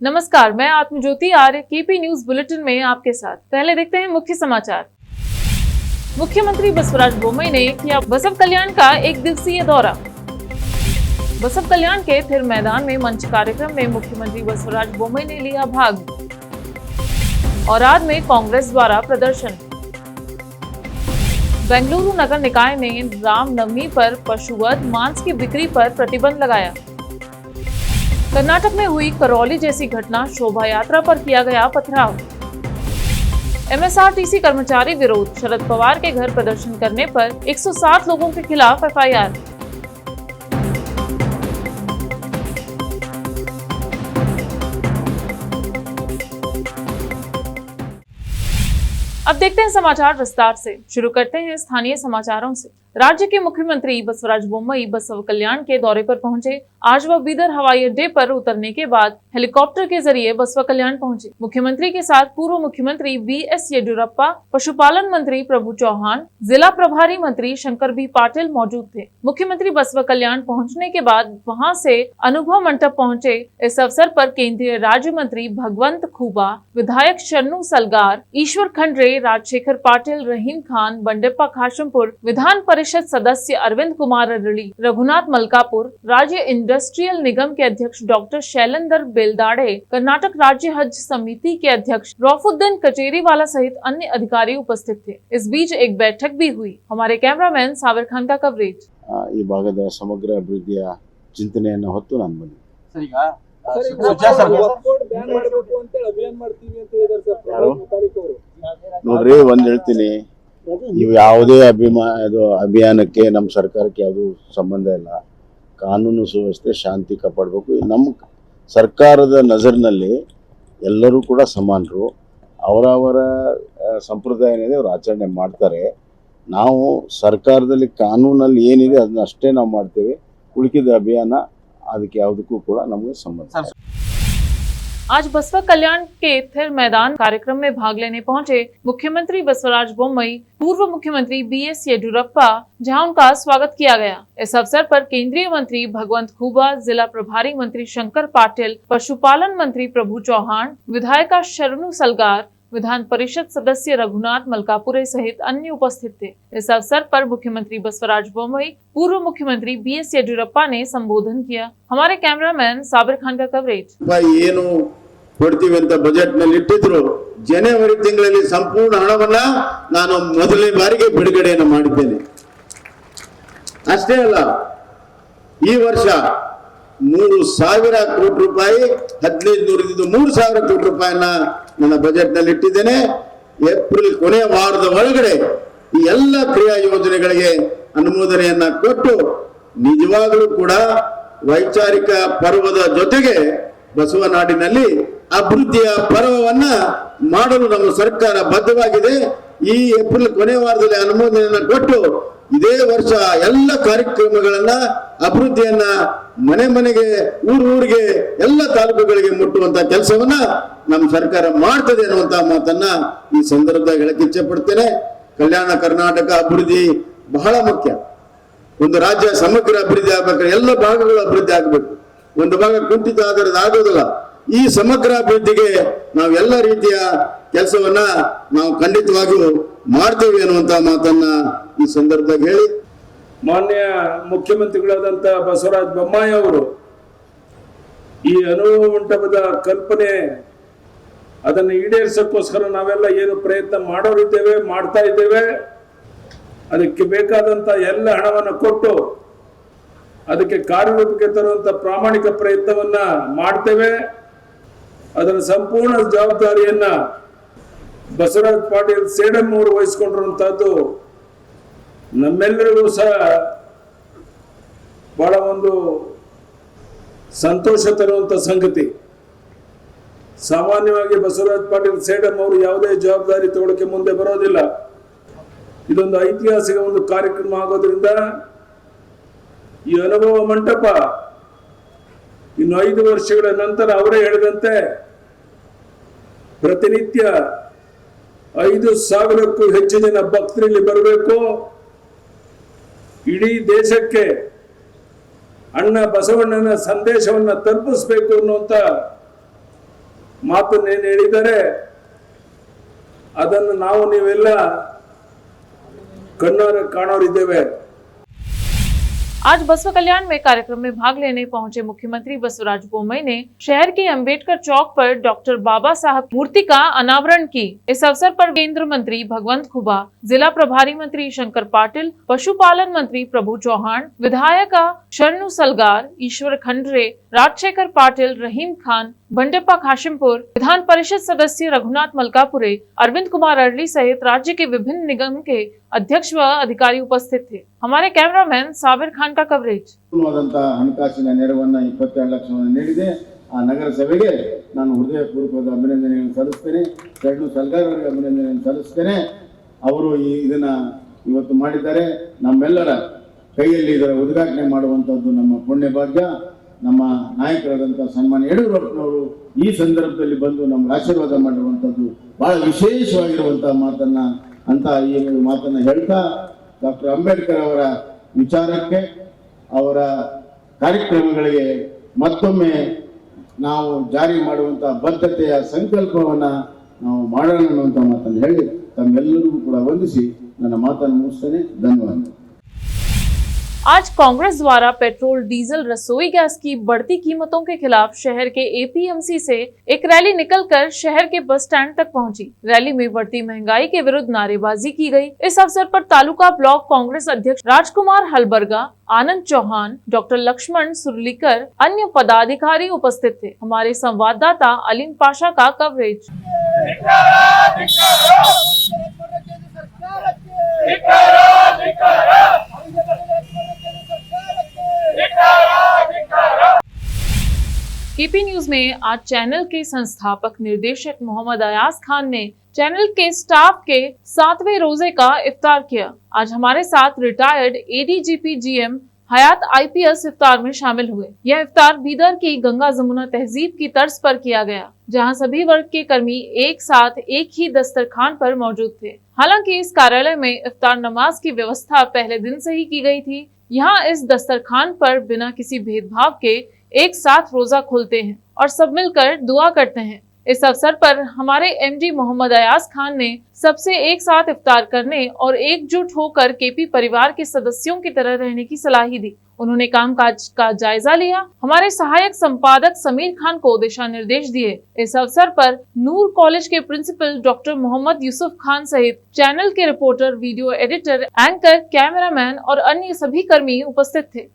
नमस्कार, मैं आत्मज्योति आर्य KP news bulletin में आपके साथ। पहले देखते हैं मुख्य समाचार। मुख्यमंत्री बसवराज बोम्मई ने किया बसव कल्याण का 1 दिवसीय दौरा। बसव कल्याण के थिर मैदान में मंच कार्यक्रम में मुख्यमंत्री बसवराज बोम्मई ने लिया भाग। औराद में कांग्रेस द्वारा प्रदर्शन। बेंगलुरु नगर निकाय ने रामनवमी पर पशुवध मांस की बिक्री पर प्रतिबंध लगाया। कर्नाटक में हुई करौली जैसी घटना, शोभा यात्रा पर किया गया पथराव। एमएसआरटीसी कर्मचारी विरोध, शरद पवार के घर प्रदर्शन करने पर 107 लोगों के खिलाफ एफआईआर। अब देखते हैं समाचार विस्तार से। शुरू करते हैं स्थानीय समाचारों से। राज्य के मुख्यमंत्री बसवराज बोम्मई बसव कल्याण के दौरे पर पहुंचे। आज वह बीदर हवाई अड्डे पर उतरने के बाद हेलीकॉप्टर के जरिए बसव कल्याण पहुंचे। मुख्यमंत्री के साथ पूर्व मुख्यमंत्री बीएस येडियुरप्पा, पशुपालन मंत्री प्रभु चौहान, जिला प्रभारी मंत्री शंकर बी पाटिल मौजूद थे। मुख्यमंत्री बसव कल्याण पहुंचने के बाद वहां से अनुभव मंडप पहुंचे। इस अवसर पर केंद्रीय राज्य मंत्री भगवंत खूबा, विधायक शन्नू सलगार, ईश्वर खंड्रे, राजशेखर पाटिल, रहीम खान, बंडेप्पा खाशमपुर, विधान परिषद सदस्य अरविंद कुमार अरड़ी, रघुनाथ मलकापुर, राज्य इंडस्ट्रियल निगम के अध्यक्ष डॉक्टर शैलेंद्र बेलदाड़े, कर्नाटक राज्य हज समिति के अध्यक्ष रौफुद्दीन कचेरीवाला सहित अन्य अधिकारी उपस्थित थे। इस बीच एक बैठक भी हुई। हमारे कैमरामैन साबिर खान का कवरेज। ಈ ಭಾಗದ ಸಮಗ್ರ ಅಭಿವೃದ್ಧಿಯ ಚಿಂತನೆಯನ್ನು ಹೊತ್ತು ನಾನು ಬಂದೆ ಸರ್ ಈಗ ಮಾಡಬೇಕು ಅಂತ ಅಭಿಯಾನ ಮಾಡ್ತೀವಿ ಅಂತ ಹೇಳಿದ್ದಾರೆ ಸರ್. ನೋಡ್ರಿ ಒಂದ್ ಹೇಳ್ತೀನಿ, ಇವು ಯಾವುದೇ ಅಭಿಯಾನಕ್ಕೆ ನಮ್ಮ ಸರ್ಕಾರಕ್ಕೆ ಯಾವುದೂ ಸಂಬಂಧ ಇಲ್ಲ. ಕಾನೂನು ಸುವ್ಯವಸ್ಥೆ ಶಾಂತಿ ಕಾಪಾಡಬೇಕು. ನಮ್ಮ ಸರ್ಕಾರದ ನಜರ್ನಲ್ಲಿ ಎಲ್ಲರೂ ಕೂಡ ಸಮಾನರು. ಅವರವರ ಸಂಪ್ರದಾಯ ಏನಿದೆ ಅವರು ಆಚರಣೆ ಮಾಡ್ತಾರೆ. ನಾವು ಸರ್ಕಾರದಲ್ಲಿ ಕಾನೂನಲ್ಲಿ ಏನಿದೆ ಅದನ್ನ ಅಷ್ಟೇ ನಾವು ಮಾಡ್ತೇವೆ. ಉಳಿದ ಅಭಿಯಾನ ಅದಕ್ಕೆ ಯಾವುದಕ್ಕೂ ಕೂಡ ನಮಗೆ ಸಂಬಂಧ. आज बसवा कल्याण के थिर मैदान कार्यक्रम में भाग लेने पहुंचे मुख्यमंत्री बसवराज बोम्मई, पूर्व मुख्यमंत्री बीएस येडियुरप्पा, जहां उनका स्वागत किया गया। इस अवसर पर केंद्रीय मंत्री भगवंत खूबा, जिला प्रभारी मंत्री शंकर पाटिल, पशुपालन मंत्री प्रभु चौहान, विधायिका शरणू सलगार, विधान परिषद सदस्य रघुनाथ मलकापुरे सहित अन्य उपस्थित थे। इस अवसर पर मुख्यमंत्री बसवराज बोम्मई, पूर्व मुख्यमंत्री बीएस येडियुरप्पा ने संबोधन किया। हमारे कैमरामैन साबिर खान का कवरेज। ಏನು ಕೊಡ್ತೀವಿ ಅಂತ ಬಜೆಟ್ ನಲ್ಲಿ ಇಟ್ಟಿದ್ರು. ಜನವರಿ ತಿಂಗಳಲ್ಲಿ ಸಂಪೂರ್ಣ ಹಣವನ್ನ ನಾನು ಮೊದಲನೇ ಬಾರಿಗೆ ಬಿಡುಗಡೆಯನ್ನು ಮಾಡಿದ್ದೇನೆ. ಅಷ್ಟೇ ಅಲ್ಲ, ಈ ವರ್ಷ 3,000 ಕೋಟಿ ರೂಪಾಯಿ, 1,500 3,000 ಕೋಟಿ ರೂಪಾಯಿನ ನನ್ನ ಬಜೆಟ್ ನಲ್ಲಿ ಇಟ್ಟಿದ್ದೇನೆ. ಏಪ್ರಿಲ್ ಕೊನೆಯ ವಾರದ ಒಳಗಡೆ ಈ ಎಲ್ಲ ಕ್ರಿಯಾ ಯೋಜನೆಗಳಿಗೆ ಅನುಮೋದನೆಯನ್ನ ಕೊಟ್ಟು ನಿಜವಾಗಲೂ ಕೂಡ ವೈಚಾರಿಕ ಪರ್ವದ ಜೊತೆಗೆ ಬಸವನಾಡಿನಲ್ಲಿ ಅಭಿವೃದ್ಧಿಯ ಪರ್ವವನ್ನ ಮಾಡಲು ನಮ್ಮ ಸರ್ಕಾರ ಬದ್ಧವಾಗಿದೆ. ಈ ಏಪ್ರಿಲ್ ಕೊನೆಯ ವಾರದಲ್ಲಿ ಅನುಮೋದನೆಯನ್ನ ಕೊಟ್ಟು ಇದೇ ವರ್ಷ ಎಲ್ಲ ಕಾರ್ಯಕ್ರಮಗಳನ್ನ, ಅಭಿವೃದ್ಧಿಯನ್ನ ಮನೆ ಮನೆಗೆ, ಊರಿಗೆ, ಎಲ್ಲ ತಾಲೂಕುಗಳಿಗೆ ಮುಟ್ಟುವಂತ ಕೆಲಸವನ್ನ ನಮ್ಮ ಸರ್ಕಾರ ಮಾಡ್ತದೆ ಅನ್ನುವಂತ ಮಾತನ್ನ ಈ ಸಂದರ್ಭದಲ್ಲಿ ಹೇಳಕ್ಕೆ ಇಚ್ಛೆ ಪಡ್ತೇನೆ. ಕಲ್ಯಾಣ ಕರ್ನಾಟಕ ಅಭಿವೃದ್ಧಿ ಬಹಳ ಮುಖ್ಯ. ಒಂದು ರಾಜ್ಯ ಸಮಗ್ರ ಅಭಿವೃದ್ಧಿ ಆಗ್ಬೇಕಾದ್ರೆ ಎಲ್ಲ ಭಾಗಗಳು ಅಭಿವೃದ್ಧಿ ಆಗಬೇಕು. ಒಂದು ಭಾಗ ಕುಂಠಿತ ಆಧಾರದ ಆಗೋದಿಲ್ಲ. ಈ ಸಮಗ್ರ ಅಭಿವೃದ್ಧಿಗೆ ನಾವು ಎಲ್ಲ ರೀತಿಯ ಕೆಲಸವನ್ನ ನಾವು ಖಂಡಿತವಾಗಿಯೂ ಮಾಡ್ತೇವೆ ಅನ್ನುವಂತ ಮಾತನ್ನ ಈ ಸಂದರ್ಭದಲ್ಲಿ ಹೇಳಿ, ಮಾನ್ಯ ಮುಖ್ಯಮಂತ್ರಿಗಳಾದಂತ ಬಸವರಾಜ ಬೊಮ್ಮಾಯಿ ಅವರು ಈ ಅನುಭವ ಮಂಟಪದ ಕಲ್ಪನೆ ಅದನ್ನು ಈಡೇರಿಸಕ್ಕೋಸ್ಕರ ನಾವೆಲ್ಲ ಏನು ಪ್ರಯತ್ನ ಮಾಡೋರಿದ್ದೇವೆ, ಮಾಡ್ತಾ ಇದ್ದೇವೆ. ಅದಕ್ಕೆ ಬೇಕಾದಂತ ಎಲ್ಲ ಹಣವನ್ನು ಕೊಟ್ಟು ಅದಕ್ಕೆ ಕಾರ್ಯರೂಪಕ್ಕೆ ತರುವಂತ ಪ್ರಾಮಾಣಿಕ ಪ್ರಯತ್ನವನ್ನ ಮಾಡ್ತೇವೆ. ಅದರ ಸಂಪೂರ್ಣ ಜವಾಬ್ದಾರಿಯನ್ನ ಬಸವರಾಜ್ ಪಾಟೀಲ್ ಸೇಡಂ ಅವರು ವಹಿಸಿಕೊಂಡಿರುವಂತಹದ್ದು ನಮ್ಮೆಲ್ಲರಿಗೂ ಸಹ ಬಹಳ ಒಂದು ಸಂತೋಷ ತರುವಂತ ಸಂಗತಿ. ಸಾಮಾನ್ಯವಾಗಿ ಬಸವರಾಜ್ ಪಾಟೀಲ್ ಸೇಡಂ ಅವರು ಯಾವುದೇ ಜವಾಬ್ದಾರಿ ತಗೊಳ್ಳಕ್ಕೆ ಮುಂದೆ ಬರೋದಿಲ್ಲ. ಇದೊಂದು ಐತಿಹಾಸಿಕ ಒಂದು ಕಾರ್ಯಕ್ರಮ ಆಗೋದ್ರಿಂದ ಈ ಅನುಭವ ಮಂಟಪ ಇನ್ನು 5 ವರ್ಷಗಳ ನಂತರ ಅವರೇ ಹೇಳಿದಂತೆ ಪ್ರತಿನಿತ್ಯ 5,000ಕ್ಕೂ ಹೆಚ್ಚು ಜನ ಭಕ್ತರಲ್ಲಿ ಬರಬೇಕು. ಇಡೀ ದೇಶಕ್ಕೆ ಅಣ್ಣ ಬಸವಣ್ಣನ ಸಂದೇಶವನ್ನ ತಲುಪಿಸಬೇಕು ಅನ್ನುವಂತ ಮಾತನ್ನೇನು ಹೇಳಿದ್ದಾರೆ ಅದನ್ನು ನಾವು ನೀವೆಲ್ಲ ಕಣ್ಣಾರೆ ಕಾಣೋರಿದ್ದೇವೆ. आज बसवा कल्याण में कार्यक्रम में भाग लेने पहुंचे मुख्यमंत्री बसवराज बोम्मई ने शहर के अंबेडकर चौक पर डॉक्टर बाबा साहब मूर्ति का अनावरण की। इस अवसर पर केंद्र मंत्री भगवंत खुबा, जिला प्रभारी मंत्री शंकर पाटिल, पशुपालन मंत्री प्रभु चौहान, विधायक शरणु सलगार, ईश्वर खंडरे, राजशेखर पाटिल, रहीम खान, बंडेप्पा खाशिमपुर, विधान परिषद सदस्य रघुनाथ मलकापुरे, अरविंद कुमार अरली सहित राज्य के विभिन्न निगम के अध्यक्ष व अधिकारी उपस्थित थे। हमारे कैमरामैन साबिर खान का कवरेज। ಹಣಕಾಸಿನ ನೆರವನ್ನು 22 ಲಕ್ಷವನ್ನು ನೀಡಿದೆ. ಆ ನಗರಸಭೆಗೆ ನಾನು ಹೃದಯಪೂರ್ವಕವಾದ ಅಭಿನಂದನೆಗಳನ್ನು ಸಲ್ಲಿಸ್ತೇನೆ. ಶರಣು ಸಲ್ಗಾರ್ ಅವರಿಗೆ ಅಭಿನಂದನೆಯನ್ನು ಸಲ್ಲಿಸ್ತೇನೆ. ಅವರು ಇದನ್ನ ಇವತ್ತು ಮಾಡಿದ್ದಾರೆ. ನಮ್ಮೆಲ್ಲರ ಕೈಯಲ್ಲಿ ಇದರ ಉದ್ಘಾಟನೆ ಮಾಡುವಂತದ್ದು ನಮ್ಮ ಪುಣ್ಯ ಭಾಗ್ಯ. ನಮ್ಮ ನಾಯಕರಾದಂತಹ ಸನ್ಮಾನ್ಯ ಯಡಿಯೂರಪ್ಪನವರು ಈ ಸಂದರ್ಭದಲ್ಲಿ ಬಂದು ನಮ್ಗೆ ಆಶೀರ್ವಾದ ಮಾಡಿರುವಂತದ್ದು ಬಹಳ ವಿಶೇಷವಾಗಿರುವಂತಹ ಮಾತನ್ನ ಹೇಳ್ತಾ ಡಾಕ್ಟರ್ ಅಂಬೇಡ್ಕರ್ ಅವರ ವಿಚಾರಕ್ಕೆ ಅವರ ಕಾರ್ಯಕ್ರಮಗಳಿಗೆ ಮತ್ತೊಮ್ಮೆ ನಾವು ಜಾರಿ ಮಾಡುವಂತಹ ಬದ್ಧತೆಯ ಸಂಕಲ್ಪವನ್ನ ನಾವು ಮಾಡೋಣ ಅನ್ನುವಂಥ ಮಾತನ್ನು ಹೇಳಿ ತಮ್ಮೆಲ್ಲರಿಗೂ ಕೂಡ ವಂದಿಸಿ ನನ್ನ ಮಾತನ್ನು ಮುಗಿಸ್ತೇನೆ. ಧನ್ಯವಾದ. आज कांग्रेस द्वारा पेट्रोल, डीजल, रसोई गैस की बढ़ती कीमतों के खिलाफ शहर के एपीएमसी से एक रैली निकलकर शहर के बस स्टैंड तक पहुंची। रैली में बढ़ती महंगाई के विरुद्ध नारेबाजी की गई। इस अवसर पर तालुका ब्लॉक कांग्रेस अध्यक्ष राजकुमार हलबर्गा, आनंद चौहान, डॉक्टर लक्ष्मण सुरलीकर, अन्य पदाधिकारी उपस्थित थे। हमारे संवाददाता अलीम पाशा का कवरेज। केपी न्यूज में आज चैनल के संस्थापक निर्देशक मोहम्मद अयाज खान ने चैनल के स्टाफ के 7वें रोजे का इफ्तार किया। आज हमारे साथ रिटायर्ड एडीजीपी जीएम हयात आईपीएस इफ्तार में शामिल हुए। यह इफ्तार बीदर की गंगा जमुना तहजीब की तर्ज पर किया गया, जहां सभी वर्ग के कर्मी एक साथ एक ही दस्तरखान पर मौजूद थे। हालांकि इस कार्यालय में इफ्तार नमाज की व्यवस्था पहले दिन से ही की गई थी। यहाँ इस दस्तरखान पर बिना किसी भेदभाव के एक साथ रोजा खोलते हैं और सब मिलकर दुआ करते हैं। इस अवसर पर हमारे एमडी मोहम्मद अयाज खान ने सबसे एक साथ इफ्तार करने और एकजुट होकर केपी परिवार के सदस्यों की तरह रहने की सलाह दी। उन्होंने कामकाज का जायजा लिया। हमारे सहायक संपादक समीर खान को दिशा निर्देश दिए। इस अवसर पर नूर कॉलेज के प्रिंसिपल डॉक्टर मोहम्मद यूसुफ खान सहित चैनल के reporter, video editor, anchor, cameraman और अन्य सभी कर्मी उपस्थित थे।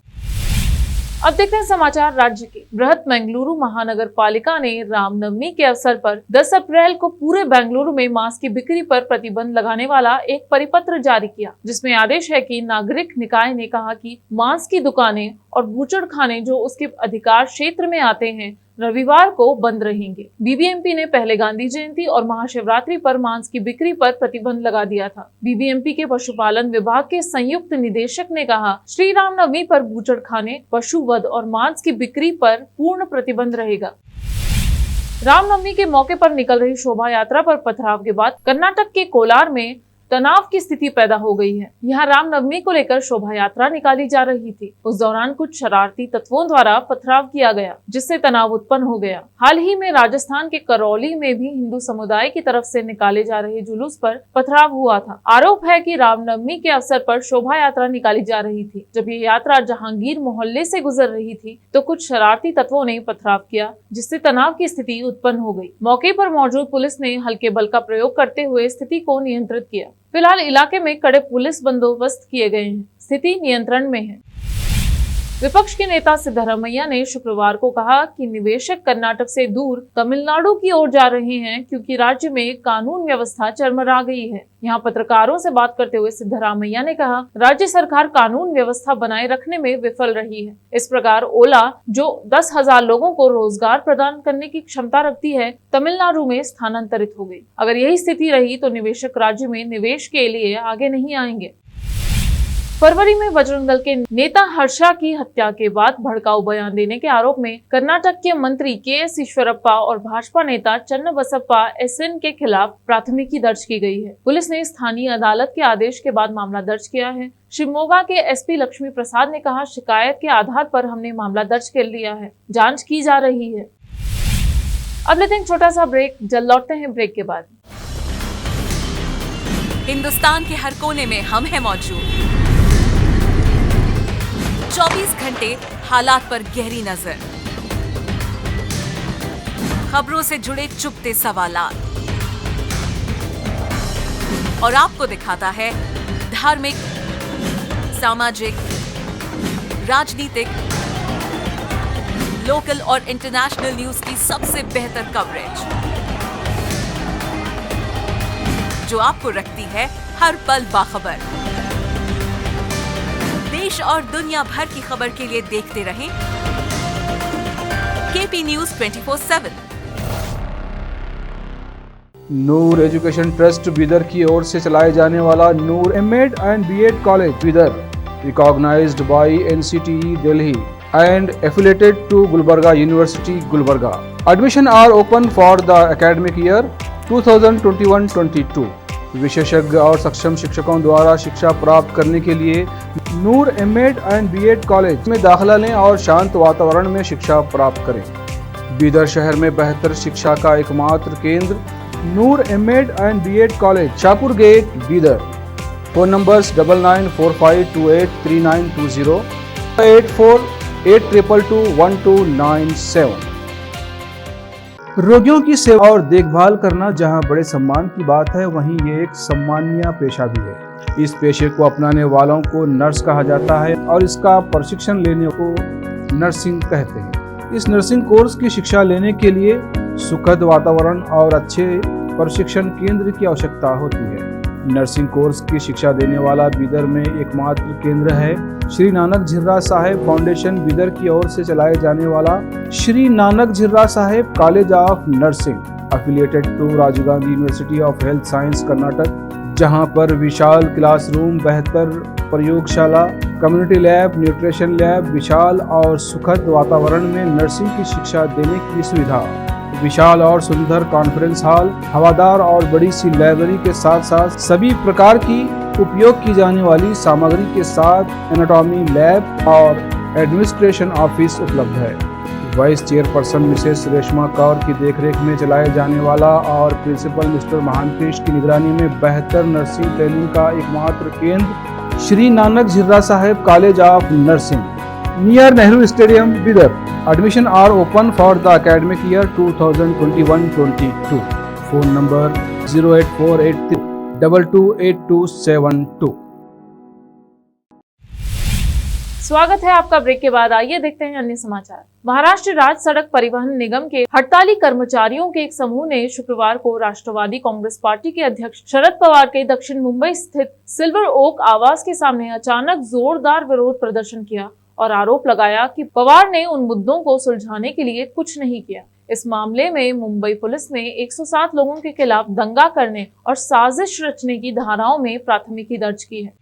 अब देखते हैं समाचार राज्य के। बृहत बेंगलुरु महानगर पालिका ने रामनवमी के अवसर पर 10 अप्रैल को पूरे बेंगलुरु में मांस की बिक्री पर प्रतिबंध लगाने वाला एक परिपत्र जारी किया, जिसमें आदेश है कि नागरिक निकाय ने कहा कि मांस की दुकानें और बूचड़खाने जो उसके अधिकार क्षेत्र में आते हैं रविवार को बंद रहेंगे। बीबीएमपी ने पहले गांधी जयंती और महाशिवरात्रि पर मांस की बिक्री पर प्रतिबंध लगा दिया था। बीबीएमपी के पशुपालन विभाग के संयुक्त निदेशक ने कहा, श्री रामनवमी पर बूचड़खाने, पशुवध और मांस की बिक्री पर पूर्ण प्रतिबंध रहेगा। रामनवमी के मौके पर निकल रही शोभा यात्रा पर पथराव के बाद कर्नाटक के कोलार में तनाव की स्थिति पैदा हो गई है। यहाँ रामनवमी को लेकर शोभा यात्रा निकाली जा रही थी। उस दौरान कुछ शरारती तत्वों द्वारा पथराव किया गया, जिससे तनाव उत्पन्न हो गया। हाल ही में राजस्थान के करौली में भी हिंदू समुदाय की तरफ से निकाले जा रहे जुलूस पर पथराव हुआ था। आरोप है कि रामनवमी के अवसर पर शोभा यात्रा निकाली जा रही थी। जब ये यात्रा जहांगीर मोहल्ले से गुजर रही थी तो कुछ शरारती तत्वों ने पथराव किया, जिससे तनाव की स्थिति उत्पन्न हो गई। मौके पर मौजूद पुलिस ने हल्के बल का प्रयोग करते हुए स्थिति को नियंत्रित किया। फिलहाल इलाके में कड़े पुलिस बंदोबस्त किए गए हैं। स्थिति नियंत्रण में है। विपक्ष के नेता सिद्धरामैया ने शुक्रवार को कहा कि निवेशक कर्नाटक से दूर तमिलनाडु की ओर जा रहे हैं, क्योंकि राज्य में कानून व्यवस्था चरमरा गई है। यहाँ पत्रकारों से बात करते हुए सिद्धरामैया ने कहा, राज्य सरकार कानून व्यवस्था बनाए रखने में विफल रही है। इस प्रकार ओला, जो 10,000 लोगों को रोजगार प्रदान करने की क्षमता रखती है, तमिलनाडु में स्थानांतरित हो गई। अगर यही स्थिति रही तो निवेशक राज्य में निवेश के लिए आगे नहीं आएंगे। फरवरी में बजरंग दल के नेता हर्षा की हत्या के बाद भड़काऊ बयान देने के आरोप में कर्नाटक के मंत्री के.एस. ईश्वरप्पा और भाजपा नेता चन्नबसप्पा एस.एन. के खिलाफ प्राथमिकी दर्ज की गई है। पुलिस ने स्थानीय अदालत के आदेश के बाद मामला दर्ज किया है। शिवमोगा के एसपी लक्ष्मी प्रसाद ने कहा, शिकायत के आधार पर हमने मामला दर्ज कर लिया है, जांच की जा रही है। अब लेते हैं एक छोटा सा ब्रेक, जल्द लौटते हैं ब्रेक के बाद। हिंदुस्तान के हर कोने में हम हैं मौजूद। 24 घंटे हालात पर गहरी नजर, खबरों से जुड़े चुपते सवालात और आपको दिखाता है धार्मिक, सामाजिक, राजनीतिक, लोकल और इंटरनेशनल न्यूज की सबसे बेहतर कवरेज, जो आपको रखती है हर पल बाखबर। देश और दुनिया भर की खबर के लिए देखते रहें KP news 24/7। Noor education trust Bidar की ओर से चलाए जाने वाला Noor MEd and BEd college Bidar, recognised by NCTE Delhi and affiliated to Gulbarga University, Gulbarga. Admission are open for the academic year 2021-22. विशेषज्ञ और सक्षम शिक्षकों द्वारा शिक्षा प्राप्त करने के लिए नूर एमएड एंड बीएड कॉलेज में दाखिला लें और शांत वातावरण में शिक्षा प्राप्त करें। बीदर शहर में बेहतर शिक्षा का एकमात्र केंद्र Noor MEd and BEd college, Shahpur gate, Bidar. Phone numbers 9945283920, 8482221297। रोगियों की सेवा और देखभाल करना जहां बड़े सम्मान की बात है, वहीं ये एक सम्माननीय पेशा भी है। इस पेशे को अपनाने वालों को नर्स कहा जाता है और इसका प्रशिक्षण लेने को नर्सिंग कहते हैं। इस नर्सिंग कोर्स की शिक्षा लेने के लिए सुखद वातावरण और अच्छे प्रशिक्षण केंद्र की आवश्यकता होती है। नर्सिंग कोर्स की शिक्षा देने वाला बीदर में एकमात्र केंद्र है श्री नानक झिर्रा साहेब फाउंडेशन बीदर की ओर से चलाए जाने वाला Shri Nanak Jhirra Saheb college of nursing, affiliated to Rajiv Gandhi university of health science Karnataka, जहां पर विशाल क्लासरूम, बेहतर प्रयोगशाला, कम्युनिटी लैब, न्यूट्रिशन लैब, विशाल और सुखद वातावरण में नर्सिंग की शिक्षा देने की सुविधा, विशाल और सुंदर कॉन्फ्रेंस हॉल, हवादार और बड़ी सी लाइब्रेरी के साथ साथ सभी प्रकार की उपयोग की जाने वाली सामग्री के साथ एनाटॉमी लैब और एडमिनिस्ट्रेशन ऑफिस उपलब्ध है। Vice chairperson Mrs Reshma Kaur की देखरेख में चलाए जाने वाला और प्रिंसिपल मिस्टर महांतेश की निगरानी में बेहतर नर्सिंग ट्रेनिंग का एकमात्र केंद्र Shri Nanak Jhirra Saheb college of nursing, near Nehru stadium, Bidar. Admission are open for the academic year 2021-22. Phone number 08483228272. स्वागत है आपका ब्रेक के बाद। आइए देखते हैं अन्य समाचार। महाराष्ट्र राज्य सड़क परिवहन निगम के हड़ताली कर्मचारियों के एक समूह ने शुक्रवार को राष्ट्रवादी कांग्रेस पार्टी के अध्यक्ष शरद पवार के दक्षिण मुंबई स्थित सिल्वर ओक आवास के सामने अचानक जोरदार विरोध प्रदर्शन किया और आरोप लगाया कि पवार ने उन मुद्दों को सुलझाने के लिए कुछ नहीं किया। इस मामले में मुंबई पुलिस ने 107 लोगों के खिलाफ दंगा करने और साजिश रचने की धाराओं में प्राथमिकी दर्ज की है।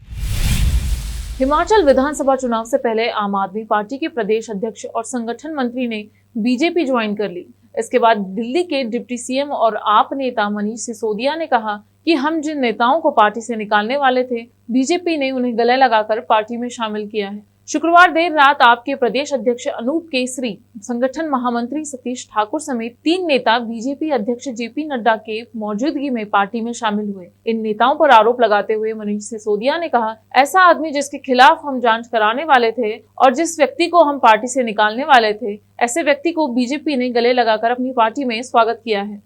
हिमाचल विधानसभा चुनाव से पहले आम आदमी पार्टी के प्रदेश अध्यक्ष और संगठन मंत्री ने बीजेपी ज्वाइन कर ली। इसके बाद दिल्ली के डिप्टी सीएम और आप नेता मनीष सिसोदिया ने कहा कि हम जिन नेताओं को पार्टी से निकालने वाले थे, बीजेपी ने उन्हें गले लगाकर पार्टी में शामिल किया है। शुक्रवार देर रात आपके प्रदेश अध्यक्ष अनूप केसरी, संगठन महामंत्री सतीश ठाकुर समेत 3 नेता बीजेपी अध्यक्ष जेपी नड्डा के मौजूदगी में पार्टी में शामिल हुए। इन नेताओं पर आरोप लगाते हुए मनीष सिसोदिया ने कहा, ऐसा आदमी जिसके खिलाफ हम जांच कराने वाले थे और जिस व्यक्ति को हम पार्टी से निकालने वाले थे, ऐसे व्यक्ति को बीजेपी ने गले लगाकर अपनी पार्टी में स्वागत किया है।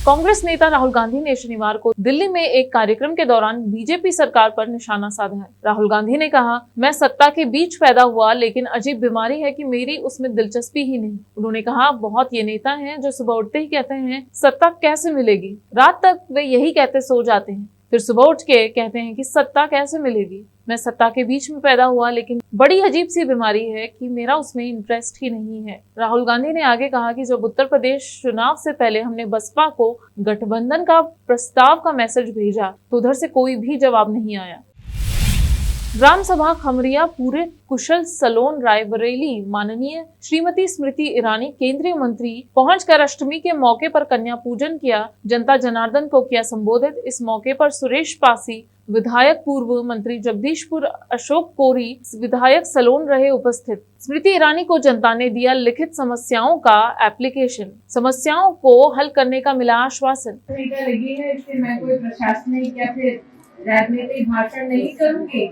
कांग्रेस नेता राहुल गांधी ने शनिवार को दिल्ली में एक कार्यक्रम के दौरान बीजेपी सरकार पर निशाना साधा है। राहुल गांधी ने कहा, मैं सत्ता के बीच पैदा हुआ, लेकिन अजीब बीमारी है कि मेरी उसमें दिलचस्पी ही नहीं। उन्होंने कहा, बहुत ये नेता हैं जो सुबह उठते ही कहते हैं सत्ता कैसे मिलेगी, रात तक वे यही कहते सो जाते हैं, फिर सुबह उठ के कहते हैं कि सत्ता कैसे मिलेगी। मैं सत्ता के बीच में पैदा हुआ, लेकिन बड़ी अजीब सी बीमारी है कि मेरा उसमें इंटरेस्ट ही नहीं है। राहुल गांधी ने आगे कहा कि जब उत्तर प्रदेश चुनाव से पहले हमने बसपा को गठबंधन का प्रस्ताव का मैसेज भेजा तो उधर से कोई भी जवाब नहीं आया। ग्राम सभा खमरिया पूरे कुशल सलोन रायबरेली माननीय श्रीमती स्मृति ईरानी केंद्रीय मंत्री पहुंचकर अष्टमी के मौके पर कन्या पूजन किया, जनता जनार्दन को किया संबोधित। इस मौके पर सुरेश पासी विधायक पूर्व मंत्री जगदीशपुर अशोक कोरी, विधायक सलोन रहे उपस्थित। स्मृति ईरानी को जनता ने दिया लिखित समस्याओं का एप्लीकेशन, समस्याओं को हल करने का मिला आश्वासन। लगी है, इससे मैं कोई प्रशासनिक या फिर राजनीतिक भाषण नहीं करूंगी।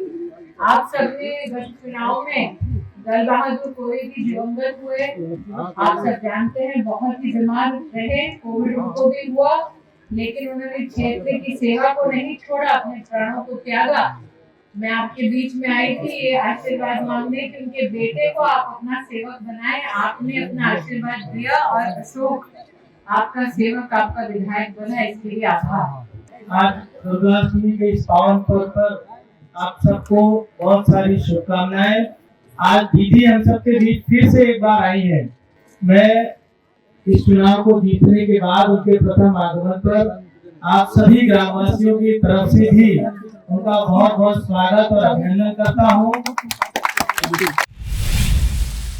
आप सबने गत चुनाव में दल बहादुर कोरी की दिवंगत हुए, आप सब जानते हैं, बहुत ही बीमार रहे, कोविड उनको भी हुआ, लेकिन उन्होंने क्षेत्र की सेवा को नहीं छोड़ा, अपने प्राणों को त्यागा। मैं आपके बीच में आई थी ये आशीर्वाद मांगने कि उनके बेटे को आप अपना सेवक बनाए। आपने अपना आशीर्वाद दिया और अशोक आपका सेवक, आपका विधायक बना, इसके लिए आभार। आज दुर्गाष्टमी के इस पावन पर्व पर आप सबको बहुत सारी शुभकामनाएं। आज दीदी हम सबके बीच फिर से एक बार आई है। मैं इस चुनाव को जीतने के बाद उनके प्रथम आगमन पर आप सभी ग्रामवासियों की तरफ से भी उनका बहुत बहुत स्वागत और अभिनंदन करता हूँ।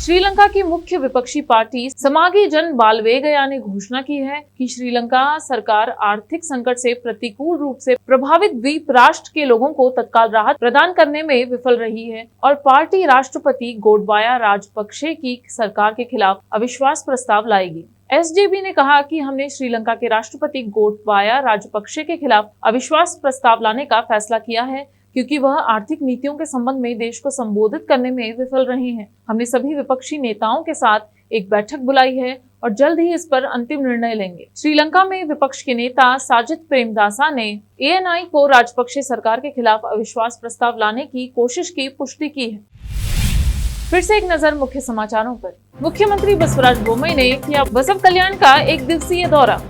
श्रीलंका की मुख्य विपक्षी पार्टी समागी जन बालवेगया ने घोषणा की है कि श्रीलंका सरकार आर्थिक संकट से प्रतिकूल रूप से प्रभावित द्वीप राष्ट्र के लोगों को तत्काल राहत प्रदान करने में विफल रही है और पार्टी राष्ट्रपति गोटबाया राजपक्षे की सरकार के खिलाफ अविश्वास प्रस्ताव लाएगी। एसजेबी ने कहा कि हमने श्रीलंका के राष्ट्रपति गोटबाया राजपक्षे के खिलाफ अविश्वास प्रस्ताव लाने का फैसला किया है क्योंकि वह आर्थिक नीतियों के संबंध में देश को संबोधित करने में विफल रहे हैं। हमने सभी विपक्षी नेताओं के साथ एक बैठक बुलाई है और जल्द ही इस पर अंतिम निर्णय लेंगे। श्रीलंका में विपक्ष के नेता साजिद प्रेमदासा ने एएनआई को राजपक्षे सरकार के खिलाफ अविश्वास प्रस्ताव लाने की कोशिश की पुष्टि की है। फिर से एक नजर मुख्य समाचारों पर। मुख्यमंत्री बसवराज बोम्मई ने किया बसव कल्याण का 1 दिवसीय दौरा।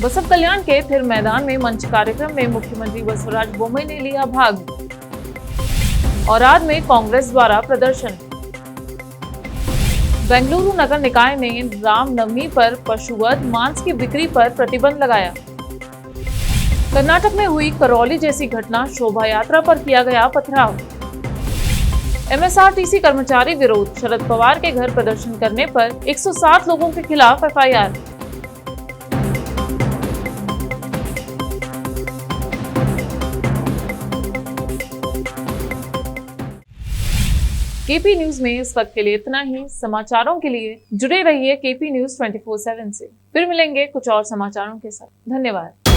बसव कल्याण के थिर मैदान में मंच कार्यक्रम में मुख्यमंत्री बसवराज बोम्मई ने लिया भाग। औराद में कांग्रेस द्वारा प्रदर्शन। बेंगलुरु नगर निकाय ने रामनवमी पर पशुवध मांस की बिक्री पर प्रतिबंध लगाया। कर्नाटक में हुई करौली जैसी घटना, शोभा यात्रा पर किया गया पथराव। एमएसआरटीसी कर्मचारी विरोध, शरद पवार के घर प्रदर्शन करने पर 107 लोगों के खिलाफ एफआईआर। केपी न्यूज में इस वक्त के लिए इतना ही। समाचारों के लिए जुड़े रहिए केपी न्यूज 24/7 से। फिर मिलेंगे कुछ और समाचारों के साथ। धन्यवाद।